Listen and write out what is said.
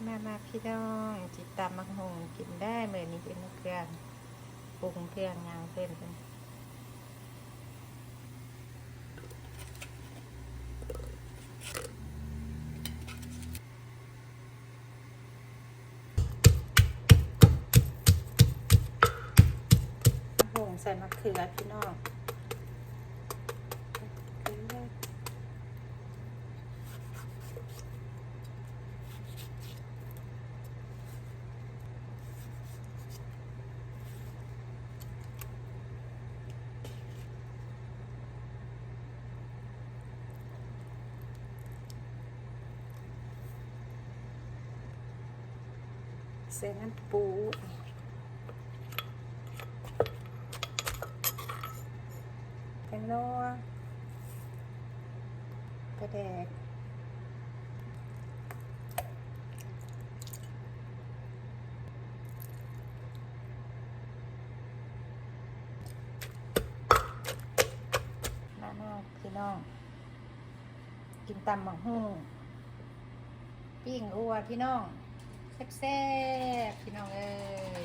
มาพี่น้องจิตตามมักหงกินได้เหมือนนี้เป็นเครื่องปรุงเครื่องงานเพิ่นเป็นหงใส่มะเขือพี่น้องเส้นน้ำปูเป็นนัวกระแดกมาพี่น้องกินตำหมักหุ่งปิ้งอัวพี่น้องแซ่บๆพี่น้องเอ้ย